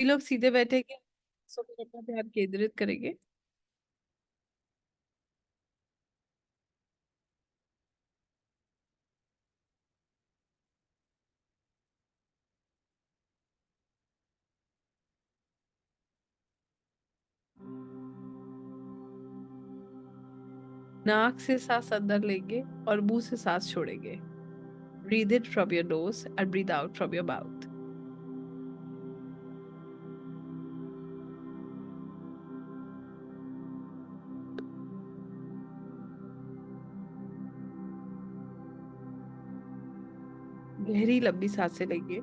ये लोग सीधे बैठेंगे, सो पे अपना ध्यान केंद्रित करेंगे। नाक से सांस अंदर लेंगे और मुंह से सांस छोड़ेंगे। Breathe in from your nose and breathe out from your mouth. गहरी लंबी सांसें लेंगे।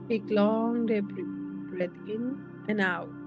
एक long breath in and out.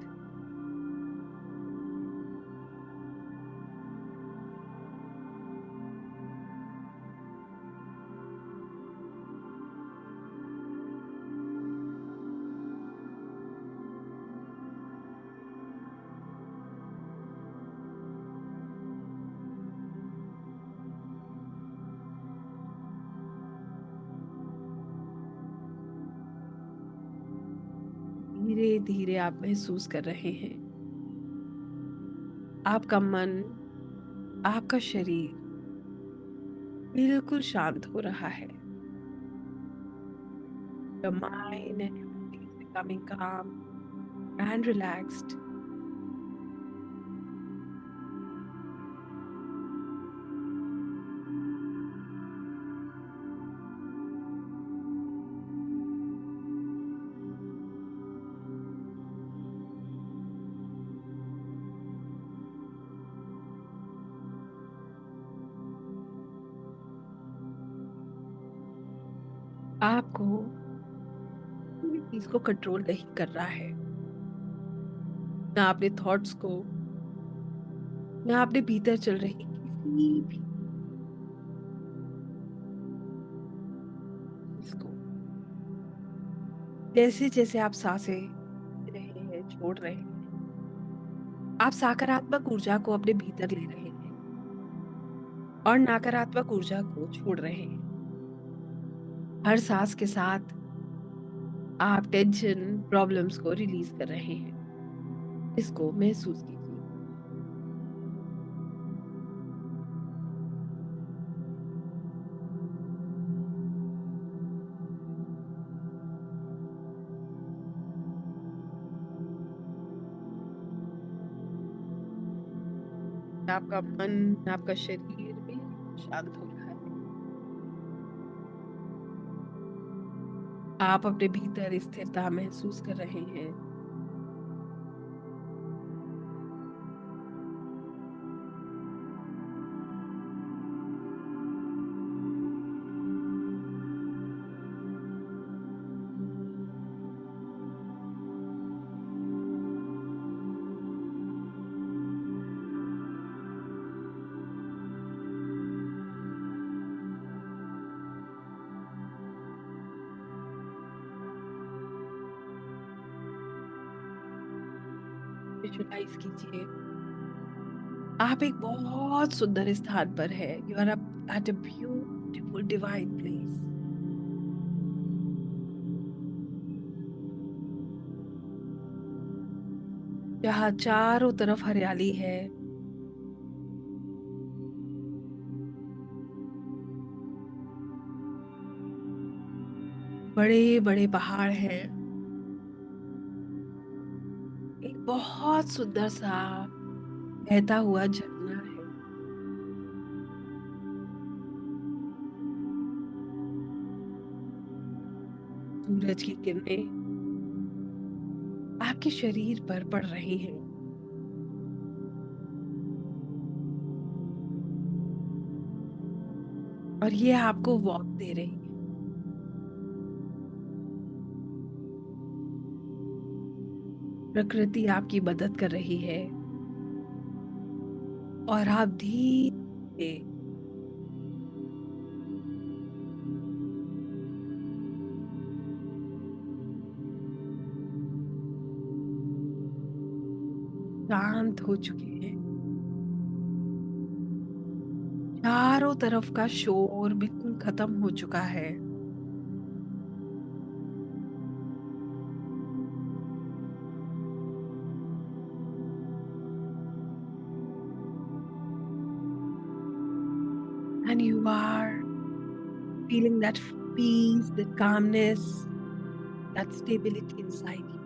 धीरे धीरे आप महसूस कर रहे हैं आपका मन, आपका शरीर बिल्कुल शांत हो रहा है। Your mind and everything is becoming calm and relaxed. आपको किसी चीज को कंट्रोल नहीं कर रहा है, ना अपने थॉट्स को, ना अपने भीतर चल रही किसी भी चीज को। जैसे जैसे आप सांसें ले रहे हैं, छोड़ रहे हैं, आप सकारात्मक ऊर्जा को अपने भीतर ले रहे हैं और नकारात्मक ऊर्जा को छोड़ रहे हैं। हर सांस के साथ आप टेंशन, प्रॉब्लम्स को रिलीज कर रहे हैं। इसको महसूस कीजिए। आपका मन, आपका शरीर बिल्कुल शांत हो रहा है। आप अपने भीतर स्थिरता महसूस कर रहे हैं। विजुलाइज कीजिए आप एक बहुत सुंदर स्थान पर है। You are at a beautiful divine place, जहाँ चारों तरफ हरियाली है, बड़े बड़े पहाड़ हैं, एक बहुत सुंदर सा बहता हुआ झरना है। सूरज की किरणें आपके शरीर पर पड़ रही हैं और ये आपको वॉक दे रही है। प्रकृति आपकी मदद कर रही है और आप धीरे शांत हो चुके हैं। चारों तरफ का शोर बिल्कुल खत्म हो चुका है। And you are feeling that peace, that calmness, that stability inside you.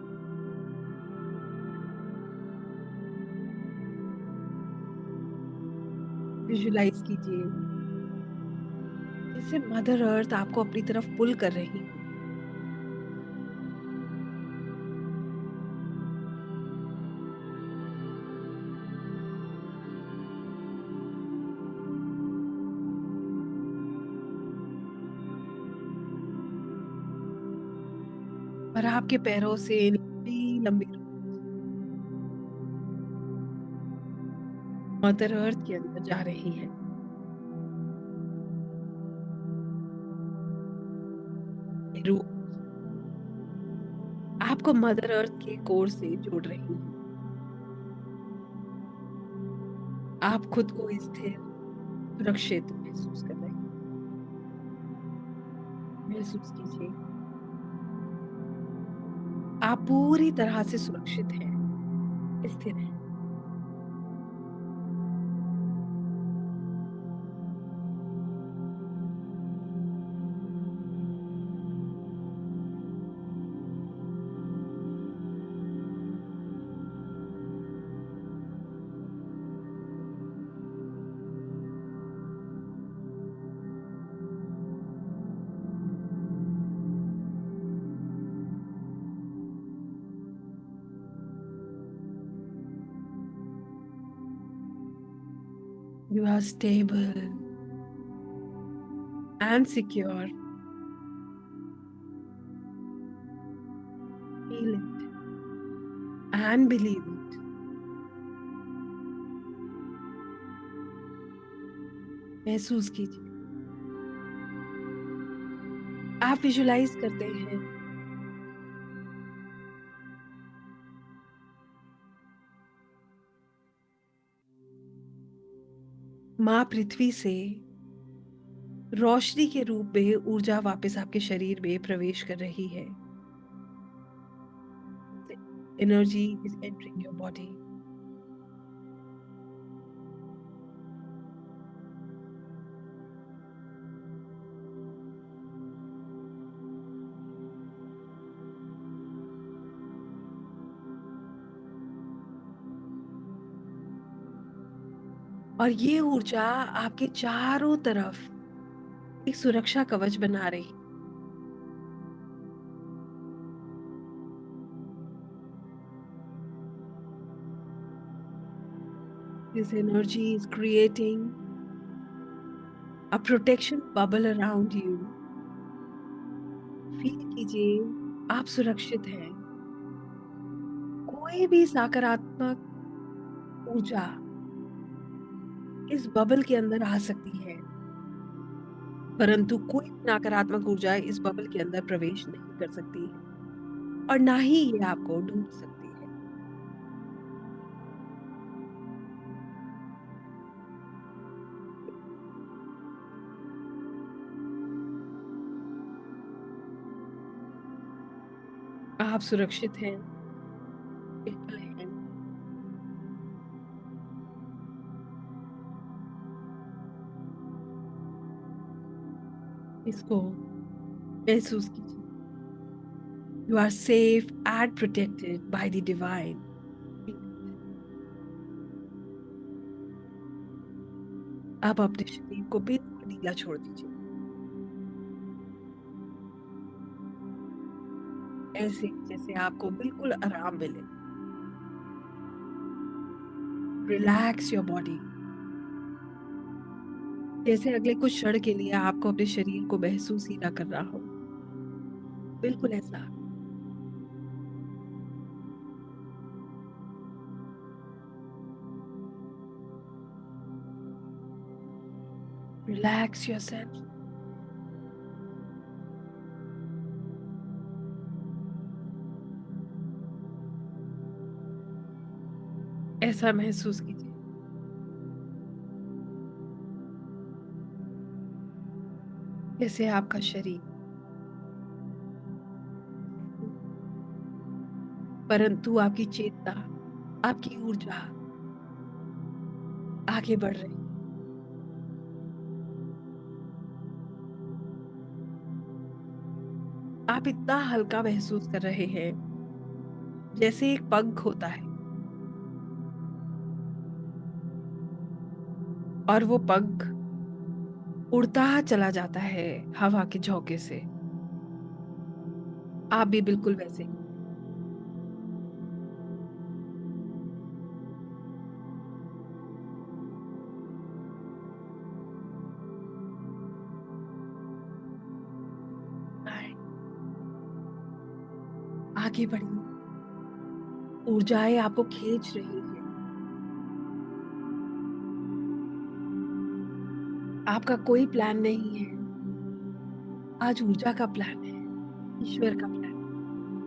Visualize कीजिए जैसे मदर अर्थ आपको अपनी तरफ पुल कर रही हो और आपके पैरों से लंबी लंबी मदर अर्थ के अंदर जा रही है। रूह आपको मदर अर्थ के कोर से जोड़ रही है। आप खुद को स्थिर सुरक्षित महसूस कर रहे हैं। महसूस कीजिए आप पूरी तरह से सुरक्षित हैं, स्थिर हैं। You are stable and secure. Feel it and believe it. महसूस कीजिए आप विजुलाइज करते हैं माँ पृथ्वी से रोशनी के रूप में ऊर्जा वापस आपके शरीर में प्रवेश कर रही है। Energy is entering your body. और ये ऊर्जा आपके चारों तरफ एक सुरक्षा कवच बना रही। This energy is creating a protection bubble around you. Feel कीजिए आप सुरक्षित हैं। कोई भी सकारात्मक ऊर्जा इस बबल के अंदर आ सकती है, परंतु कोई भी नकारात्मक ऊर्जा इस बबल के अंदर प्रवेश नहीं कर सकती है और ना ही ये आपको ढूंढ सकती है। आप सुरक्षित हैं, स्टेबल हैं। इसको महसूस कीजिए। You are safe and protected by the divine. आप अपने शरीर को बिल्कुल ढीला छोड़ दीजिए, ऐसे जैसे आपको बिल्कुल आराम मिले। Relax your body. जैसे अगले कुछ क्षण के लिए आपको अपने शरीर को महसूस ही ना कर रहा हो, बिल्कुल ऐसा। Relax yourself. ऐसा महसूस कीजिए जैसे आपका शरीर, परंतु आपकी चेतना, आपकी ऊर्जा आगे बढ़ रही। आप इतना हल्का महसूस कर रहे हैं जैसे एक पंख होता है और वो पंख उड़ता चला जाता है हवा के झोंके से। आप भी बिल्कुल वैसे ही आए, आगे बढ़िए। ऊर्जाएं आपको खींच रही है। आपका कोई प्लान नहीं है, आज ऊर्जा का प्लान है, ईश्वर का प्लान,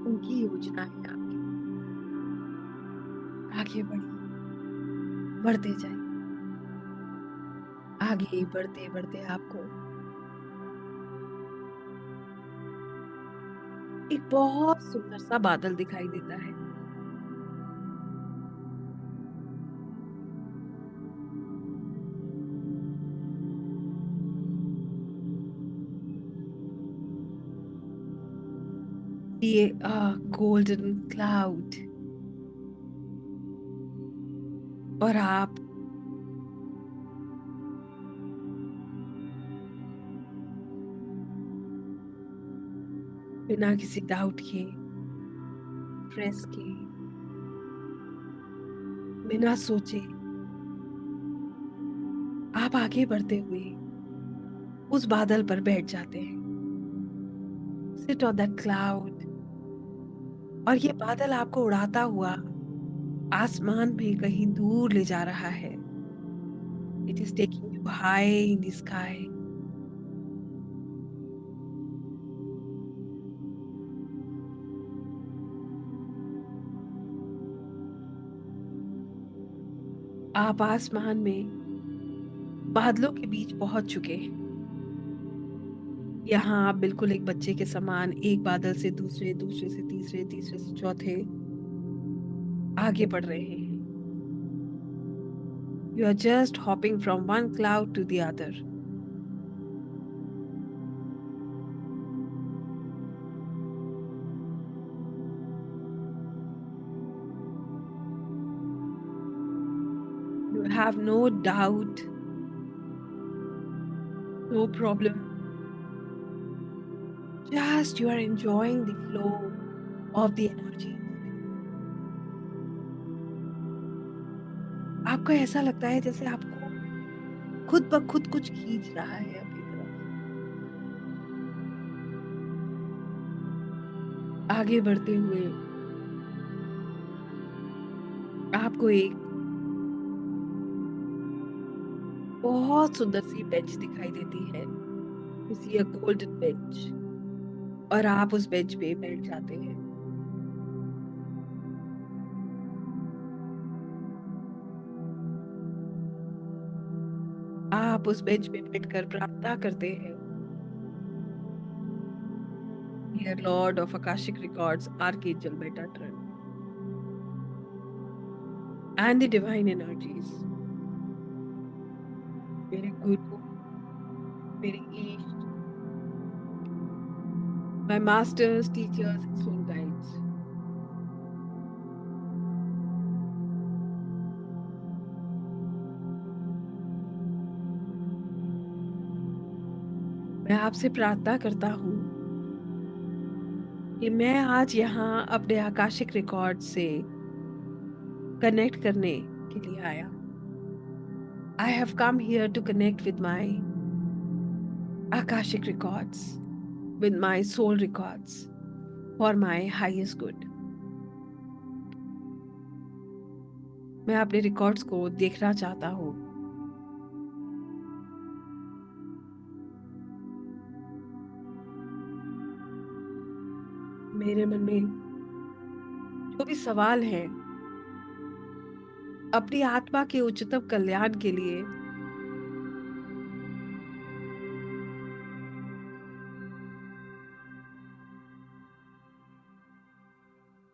उनकी योजना है आपकी। आगे बढ़िए, बढ़ते जाइए। आगे बढ़ते बढ़ते आपको एक बहुत सुंदर सा बादल दिखाई देता है। ये गोल्डन क्लाउड, और आप बिना किसी डाउट के, स्ट्रेस के, बिना सोचे आप आगे बढ़ते हुए उस बादल पर बैठ जाते हैं। सिट ऑन दैट क्लाउड, और ये बादल आपको उड़ाता हुआ आसमान में कहीं दूर ले जा रहा है। It is taking you high in the sky. आप आसमान में बादलों के बीच पहुंच चुके हैं। यहाँ आप बिल्कुल एक बच्चे के समान एक बादल से दूसरे, दूसरे से तीसरे, तीसरे से चौथे आगे बढ़ रहे हैं। You are just hopping from one cloud to the other. You have no doubt, no problem, just you are enjoying the flow of the energy. आपको ऐसा लगता है जैसे आपको खुद ब खुद कुछ खींच रहा है अपनी तरफ। आगे बढ़ते हुए आपको एक बहुत सुंदर सी बेंच दिखाई देती है। You see a golden bench, और आप उस बेंच पे बैठ जाते हैं। आप उस बेंच पे बैठकर प्रार्थना करते हैं। Dear Lord of Akashic Records, Archangel Metatron, and the divine energies, मेरे गुरु, मेरे ईष्ट, my masters, teachers, and soul guides, मैं आपसे प्रार्थना करता हूँ कि मैं आज यहाँ अपने आकाशिक रिकॉर्ड से कनेक्ट करने के लिए आया। I have come here to connect with my Akashic records, with my soul records, for my highest good. मैं अपने रिकॉर्ड्स को देखना चाहता हूँ। मेरे मन में जो भी सवाल हैं, अपनी आत्मा के उच्चतम कल्याण के लिए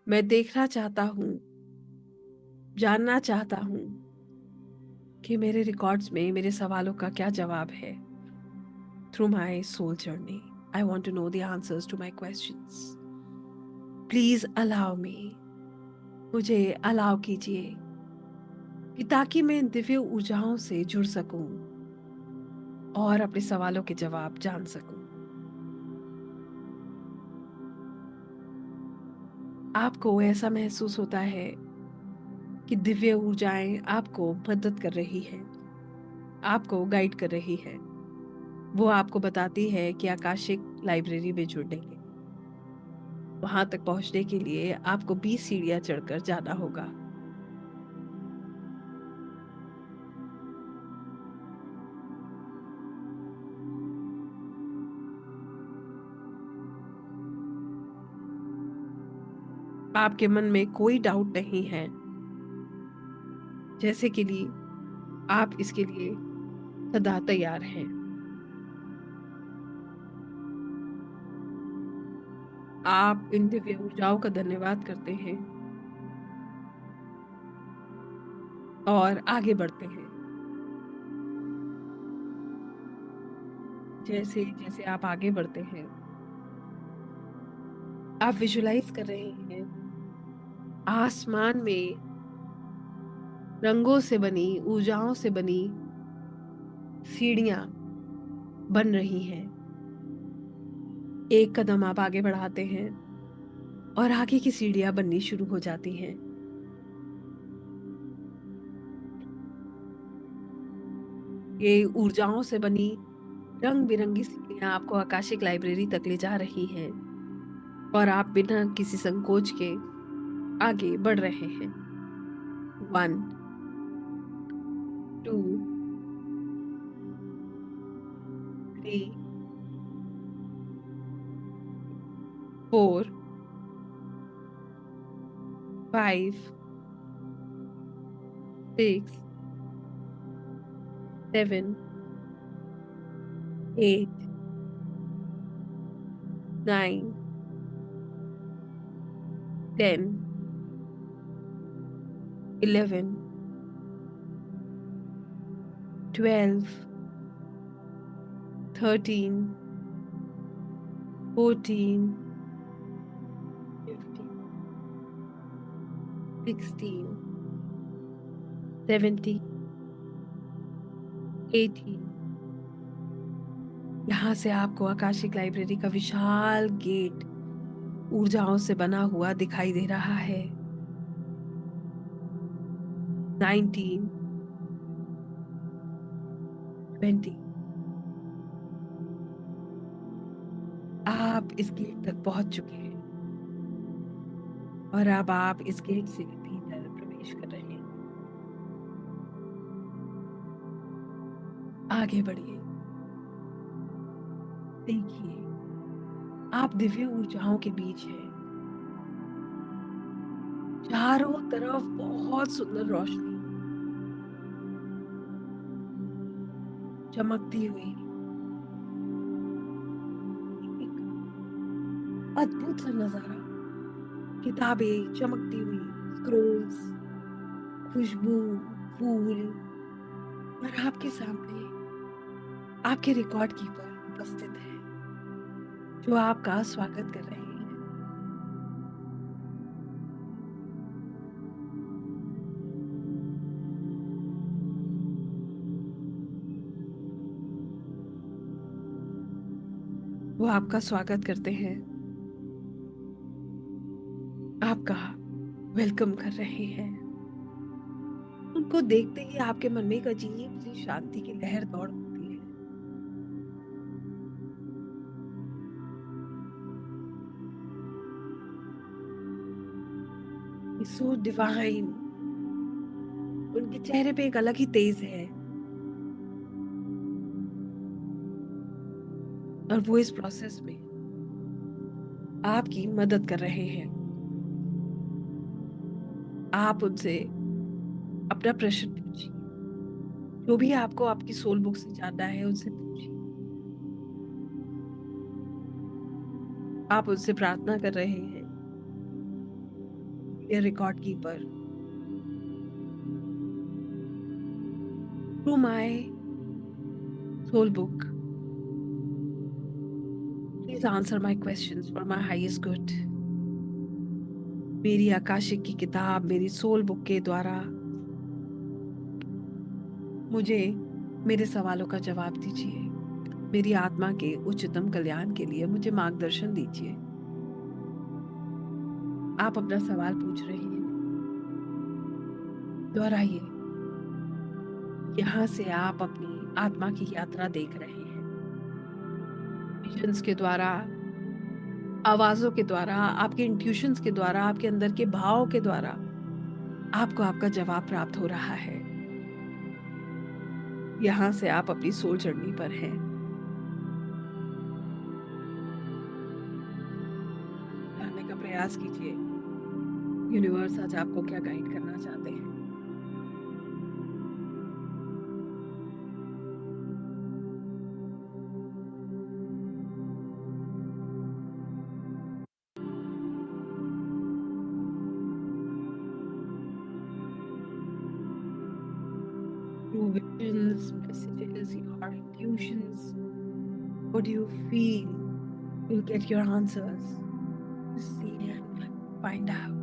मैं देखना चाहता हूँ, जानना चाहता हूँ कि मेरे रिकॉर्ड्स में मेरे सवालों का क्या जवाब है। Through my soul journey I want to know the answers to my questions. Please allow me, मुझे अलाउ कीजिए कि ताकि मैं इन दिव्य ऊर्जाओं से जुड़ सकूं और अपने सवालों के जवाब जान सकूं। आपको ऐसा महसूस होता है कि दिव्य ऊर्जाएं आपको मदद कर रही हैं, आपको गाइड कर रही है। वो आपको बताती है कि आकाशिक लाइब्रेरी में जुड़ने के लिए वहां तक पहुंचने के लिए आपको 20 सीढ़ियां चढ़कर जाना होगा। आपके मन में कोई डाउट नहीं है, जैसे कि लिए आप इसके लिए सदा तैयार हैं। आप इन दिव्य ऊर्जाओं का धन्यवाद करते हैं और आगे बढ़ते हैं। जैसे जैसे आप आगे बढ़ते हैं, आप विजुलाइज कर रहे हैं आसमान में रंगों से बनी, ऊर्जाओं से बनी सीढ़ियां बन रही हैं। एक कदम आप आगे बढ़ाते हैं और आगे की सीढ़ियां बननी शुरू हो जाती हैं। ये ऊर्जाओं से बनी रंग बिरंगी सीढ़ियां आपको आकाशिक लाइब्रेरी तक ले जा रही हैं और आप बिना किसी संकोच के आगे बढ़ रहे हैं। 1, 2, 3, 4, 5, 6, 7, 8, 9, 10, 11, 12, 13, 14, 15, 16, 17, 18। यहाँ से आपको आकाशिक लाइब्रेरी का विशाल गेट ऊर्जाओं से बना हुआ दिखाई दे रहा है। 19, 20। आप इस गेट तक पहुंच चुके हैं और अब आप इस गेट से भीतर प्रवेश कर रहे हैं। आगे बढ़िए। देखिए, आप दिव्य ऊर्जाओं के बीच हैं। चारों तरफ बहुत सुंदर रोशनी चमकती हुई, एक अद्भुत सा नजारा। किताबें चमकती हुई, स्क्रोल्स, खुशबू, फूल और आपके सामने आपके रिकॉर्ड कीपर उपस्थित है जो आपका स्वागत कर रहे हैं। वो आपका स्वागत करते हैं, आपका वेलकम कर रहे हैं। उनको देखते ही आपके मन में एक अजीब सी शांति की लहर दौड़ उठती है। सो डिवाइन, उनके चेहरे पे एक अलग ही तेज है और वो इस प्रोसेस में आपकी मदद कर रहे हैं। आप उनसे अपना प्रश्न पूछिए। जो भी आपको आपकी सोल बुक से जानना है उनसे पूछिए। आप उनसे प्रार्थना कर रहे हैं, dear record keeper, through my soul book please answer my questions for my highest good. मेरी आकाशिक की किताब, मेरी सोल बुक के द्वारा मुझे मेरे सवालों का जवाब दीजिए। मेरी आत्मा के उच्चतम कल्याण के लिए मुझे मार्गदर्शन दीजिए। आप अपना सवाल पूछ रहे हैं, दोहराइए। यहाँ से आप अपनी आत्मा की यात्रा देख रहे हैं, विजन्स के द्वारा, आवाजों के द्वारा, आपके इंट्यूशंस के द्वारा, आपके अंदर के भाव के द्वारा आपको आपका जवाब प्राप्त हो रहा है। यहाँ से आप अपनी सोल जर्नी पर हैं। जानने का प्रयास कीजिए यूनिवर्स आज आपको क्या गाइड करना चाहते हैं। Your visions, messages, your intuitions, what do you feel? You'll get your answers. Just see and find out.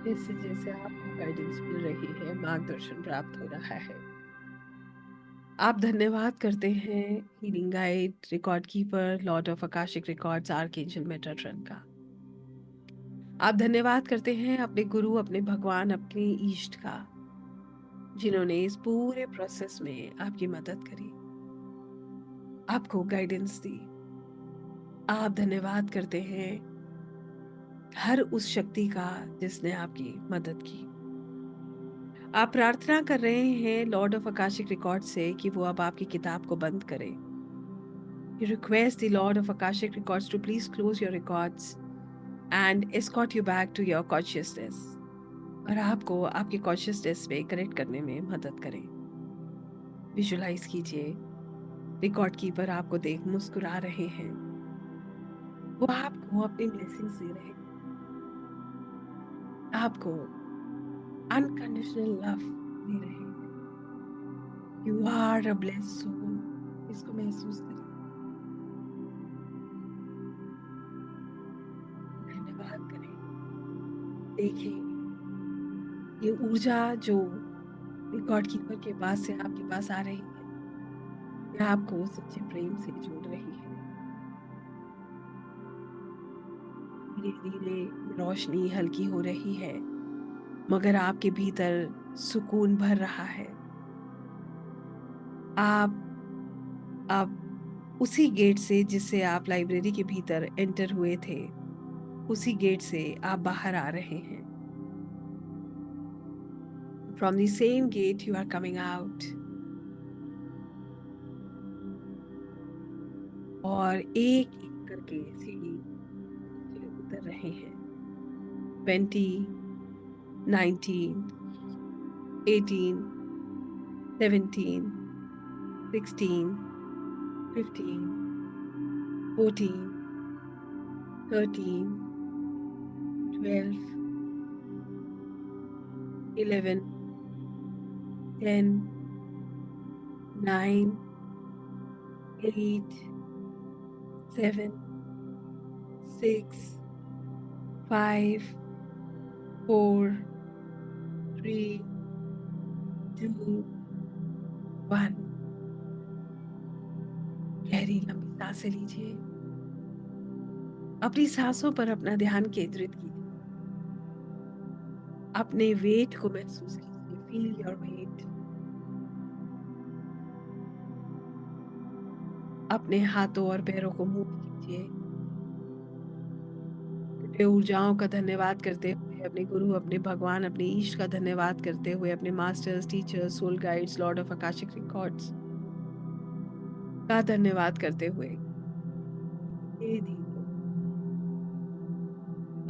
जैसे जैसे आपको गाइडेंस मिल रही है, मार्गदर्शन प्राप्त हो रहा है, आप धन्यवाद करते हैं healing guide, record keeper, lord of akashic records, archangel Metatron का। आप धन्यवाद करते हैं अपने गुरु, अपने भगवान, अपने ईष्ट का, जिन्होंने इस पूरे प्रोसेस में आपकी मदद करी, आपको गाइडेंस दी। आप धन्यवाद करते हैं हर उस शक्ति का जिसने आपकी मदद की। आप प्रार्थना कर रहे हैं लॉर्ड ऑफ अकाशिक रिकॉर्ड से कि वो अब आपकी किताब को बंद करे। You request the Lord of Akashic Records to please close your records and escort you back to your consciousness, और आपको आपके कॉन्शियसनेस में कनेक्ट करने में मदद करें। विजुलाइज कीजिए रिकॉर्ड कीपर आपको देख मुस्कुरा रहे हैं, वो आपको अपनी ब्लेसिंग्स दे रहे हैं, आपको अनकंडीशनल लव दे रहे हैं। You are a blessed soul, इसको महसूस करें। धन्यवाद करें। देखें ये ऊर्जा जो रिकॉर्ड कीपर के पास से आपके पास आ रही है, ये आपको सच्चे प्रेम से जोड़ रही है। धीरे धीरे रोशनी हल्की हो रही है, मगर आपके भीतर सुकून भर रहा है। आप उसी गेट से जिससे आप लाइब्रेरी के भीतर एंटर हुए थे, उसी गेट से आप बाहर आ रहे हैं। From the same gate you are coming out, और एक एक करके सीढ़ी नीचे उतर रहे हैं। 20, 19, 18, 17, 16, 15, 14, 13, 12, 11, 10, 9, 8, 7, 6, 5, 4, 3, 2, 1। गहरी लंबी सांसें लीजिए। अपनी सांसों पर अपना ध्यान केंद्रित कीजिए। अपने वेट को महसूस कीजिए। Feel your weight. अपने हाथों और पैरों को मूव कीजिए। अपने ऊर्जाओं का धन्यवाद करते हुए, अपने गुरु, अपने भगवान, अपने ईश्वर का धन्यवाद करते हुए, अपने masters, teachers, soul guides, lord of akashic records का धन्यवाद करते हुए धीरे धीरे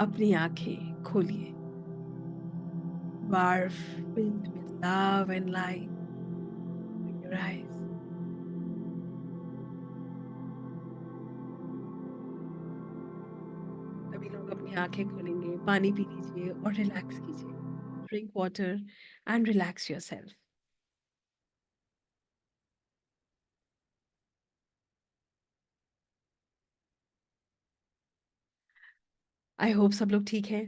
अपनी आंखें खोलिए। You are filled with love and light in your eyes. सभी लोग अपनी आंखें खोलेंगे, पानी पी लीजिए और रिलैक्स कीजिए। Drink water and relax yourself. I hope सब लोग ठीक हैं।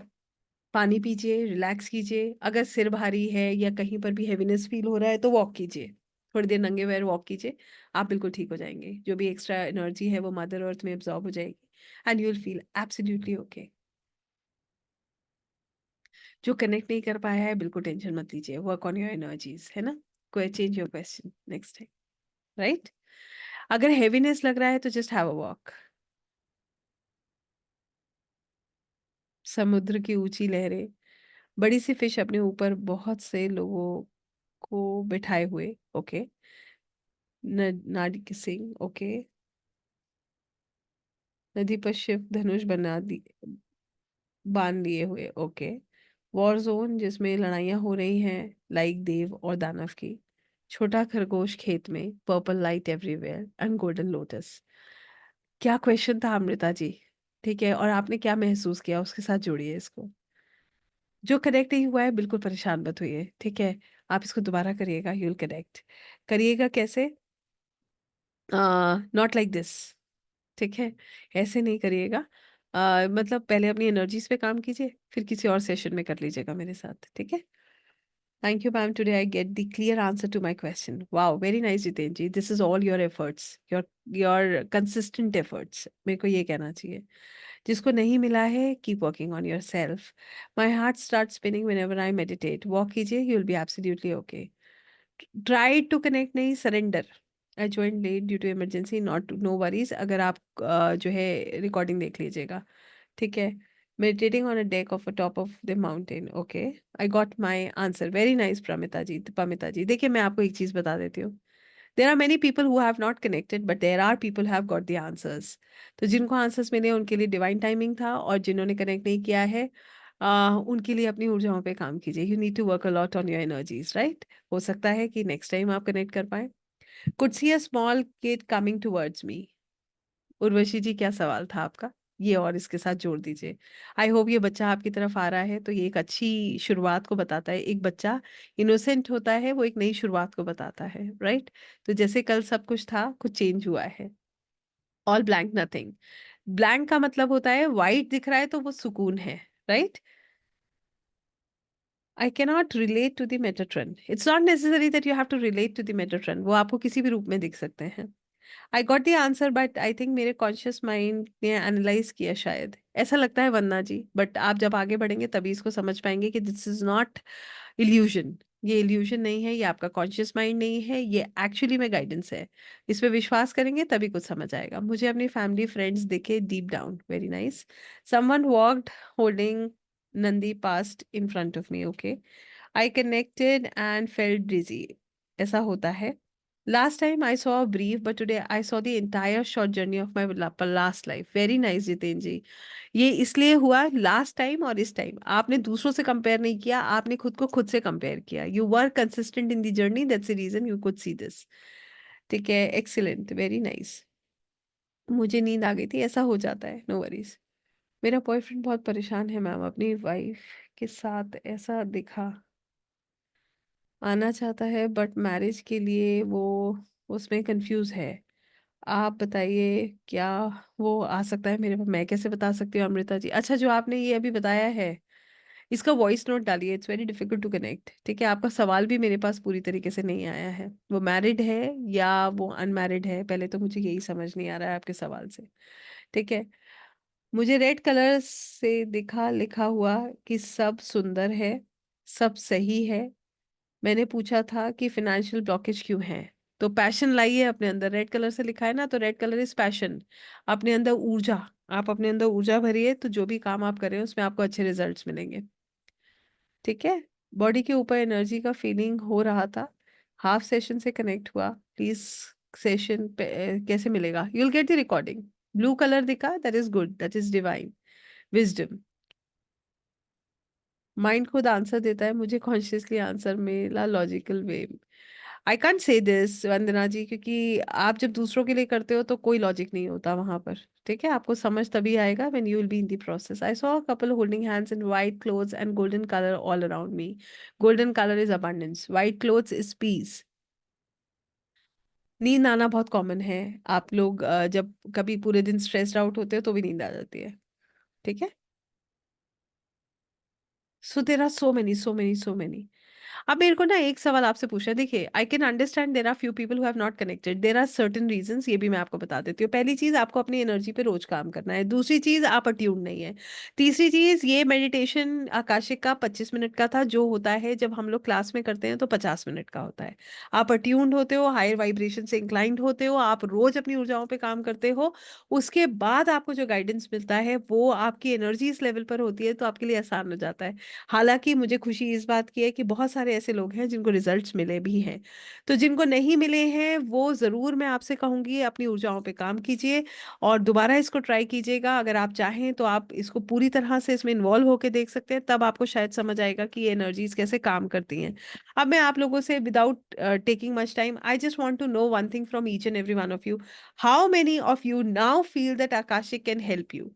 पानी पीजिए, रिलैक्स कीजिए। अगर सिर भारी है या कहीं पर भी हेवीनेस फील हो रहा है तो वॉक कीजिए। थोड़ी देर नंगे पैर वॉक कीजिए, आप बिल्कुल ठीक हो जाएंगे। जो भी एक्स्ट्रा एनर्जी है वो मदर अर्थ में एब्जॉर्ब हो जाएगी and you will feel absolutely okay. जो कनेक्ट नहीं कर पाया है बिल्कुल टेंशन मत लीजिए। वर्क ऑन योर एनर्जीज, है ना। कोई change your question next time, right. अगर हेवीनेस लग रहा है तो जस्ट हैव अ वॉक। समुद्र की ऊंची लहरें, बड़ी सी फिश अपने ऊपर बहुत से लोगों को बिठाए हुए, ओके। नाडी किसिंग, ओके। नदी पर शिव धनुष बना दी, बांध लिए हुए, ओके। वॉर जोन जिसमें लड़ाइयाँ हो रही हैं, लाइक देव और दानव की। छोटा खरगोश खेत में, purple light everywhere and golden lotus. क्या क्वेश्चन था अमृता जी? ठीक है, और आपने क्या महसूस किया उसके साथ जोड़िए इसको। जो कनेक्ट नहीं हुआ है बिल्कुल परेशान मत होइए, ठीक है। आप इसको दोबारा करिएगा, यू विल कनेक्ट। करिएगा कैसे? नॉट लाइक दिस, ठीक है। ऐसे नहीं करिएगा। मतलब पहले अपनी एनर्जीज पे काम कीजिए, फिर किसी और सेशन में कर लीजिएगा मेरे साथ, ठीक है? Thank you, ma'am. Today I get the clear answer to my question. Wow, very nice, Jiten ji. This is all your efforts, your consistent efforts. मेरे को ये कहना चाहिए. जिसको नहीं मिला है, keep working on yourself. My heart starts spinning whenever I meditate. Walk कीजिए, you'll be absolutely okay. Try to connect, नहीं surrender. I joined late due to emergency. Not no worries. अगर आप जो है recording देख लीजिएगा, ठीक है? Meditating on a deck of a top of the mountain. Okay, I got my answer. Very nice, Pramita ji. Pamita ji. देखिए मैं आपको एक चीज बता देती हूँ. There are many people who have not connected, but there are people who have got the answers. तो जिनको आंसर्स मिले उनके लिए डिवाइन टाइमिंग था, और जिन्होंने कनेक्ट नहीं किया है उनके लिए अपनी ऊर्जाओं पे काम कीजिए. You need to work a lot on your energies, right? हो सकता है कि नेक्स्ट टाइम आप कनेक्ट कर पाए. Could see a small kid coming towards me. Urvashi ji, क्या सवाल था आपका? ये और इसके साथ जोड़ दीजिए. आई होप ये बच्चा आपकी तरफ आ रहा है, तो ये एक अच्छी शुरुआत को बताता है. एक बच्चा इनोसेंट होता है, वो एक नई शुरुआत को बताता है, राइट? तो जैसे कल सब कुछ था, कुछ चेंज हुआ है. All blank nothing. ब्लैंक का मतलब होता है वाइट दिख रहा है तो वो सुकून है, right? I cannot relate to the Metatron. It's not necessary that you have to relate to the Metatron. वो आपको किसी भी रूप में दिख सकते हैं. I got the answer, but I think मेरे कॉन्शियस माइंड ने एनालाइज किया शायद, ऐसा लगता है वंदना जी. बट आप जब आगे बढ़ेंगे तभी इसको समझ पाएंगे कि दिस इज नॉट इल्यूजन. ये इल्यूजन नहीं है, ये आपका कॉन्शियस माइंड नहीं है, ये एक्चुअली में गाइडेंस है. इस पे विश्वास करेंगे तभी कुछ समझ आएगा. मुझे अपनी फैमिली फ्रेंड्स दिखे deep down. Very nice. Someone walked holding Nandi past in front of me. Okay. I connected and felt dizzy. ऐसा होता है. Last time I saw a brief, but today I saw the entire short journey of my last life. Very nice, Jiten जी. ये इसलिए हुआ last time और इस time. आपने दूसरों से कंपेयर नहीं किया, आपने खुद को खुद से कंपेयर किया. You were consistent in the journey, that's the reason you could see this. ठीक है, एक्सीलेंट, वेरी नाइस. मुझे नींद आ गई थी, ऐसा हो जाता है, नो वरीज. मेरा बॉयफ्रेंड बहुत परेशान है मैम, अपनी वाइफ के साथ ऐसा दिखा. आना चाहता है बट मैरिज के लिए वो उसमें कंफ्यूज है. आप बताइए क्या वो आ सकता है मेरे पास? मैं कैसे बता सकती हूँ अमृता जी? अच्छा, जो आपने ये अभी बताया है इसका वॉइस नोट डालिए. It's very difficult to connect. ठीक है, आपका सवाल भी मेरे पास पूरी तरीके से नहीं आया है. वो मैरिड है या वो अनमैरिड है, पहले तो मुझे यही समझ नहीं आ रहा है आपके सवाल से. ठीक है. मुझे रेड कलर से दिखा लिखा हुआ कि सब सुंदर है, सब सही है. मैंने पूछा था कि फाइनेंशियल ब्लॉकेज क्यों है. तो पैशन लाइए अपने अंदर. रेड कलर से लिखा है ना, तो रेड कलर इज पैशन. अपने अंदर ऊर्जा. आप अपने अंदर ऊर्जा भरिए, तो जो भी काम आप कर रहे हैं उसमें आपको अच्छे रिजल्ट्स मिलेंगे. ठीक है. बॉडी के ऊपर एनर्जी का फीलिंग हो रहा था. हाफ सेशन से कनेक्ट हुआ. प्लीज सेशन कैसे मिलेगा? You will get the recording. Blue colour दिखा, that is good, that is divine wisdom. Mind खुद आंसर देता है, मुझे कॉन्शियसली आंसर मिला logical way. I can't say this Vandana ji, क्योंकि आप जब दूसरों के लिए करते हो तो कोई लॉजिक नहीं होता वहां पर. ठीक है, आपको समझ तभी आएगा when you will be in the process. I saw a couple holding hands in white clothes and golden colour all around me. Golden colour is abundance, white clothes is peace. नींद आना बहुत कॉमन है. आप लोग जब कभी पूरे दिन स्ट्रेस्ड आउट होते हो तो भी नींद आ जाती है. ठीक है. सो देर आर सो मेनी. अब मेरे को ना एक सवाल आपसे पूछना है. देखिए, I can understand there are few people who have not connected. There are certain reasons, ये भी मैं आपको बता देती हूँ. पहली चीज, आपको अपनी एनर्जी पे रोज काम करना है. दूसरी चीज, आप अट्यून नहीं है. तीसरी चीज, ये मेडिटेशन आकाशिक का 25 मिनट का था. जो होता है जब हम लोग क्लास में करते हैं तो 50 मिनट का होता है. आप अट्यून्ड होते हो, हायर वाइब्रेशन से इंक्लाइंड होते हो, आप रोज अपनी ऊर्जाओं पे काम करते हो. उसके बाद आपको जो गाइडेंस मिलता है वो आपकी एनर्जी इस लेवल पर होती है, तो आपके लिए आसान हो जाता है. हालाँकि मुझे खुशी इस बात की है कि बहुत सारे ऐसे लोग हैं जिनको रिजल्ट्स मिले भी हैं. तो जिनको नहीं मिले हैं वो ज़रूर, मैं आपसे कहूँगी, अपनी ऊर्जाओं पे काम कीजिए और दोबारा इसको ट्राई कीजिएगा. अगर आप चाहें तो आप इसको पूरी तरह से इसमें इन्वॉल्व होके देख सकते हैं, तब आपको शायद समझ आएगा कि ये एनर्जीज़ कैसे काम करती हैं. अब मैं आप लोगों से without taking much time, I just want to know one thing from each and every one of you. How many of you now feel that Akashic can help you?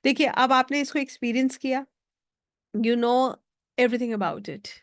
देखिए, अब आपने इसको एक्सपीरियंस किया, you know everything about it.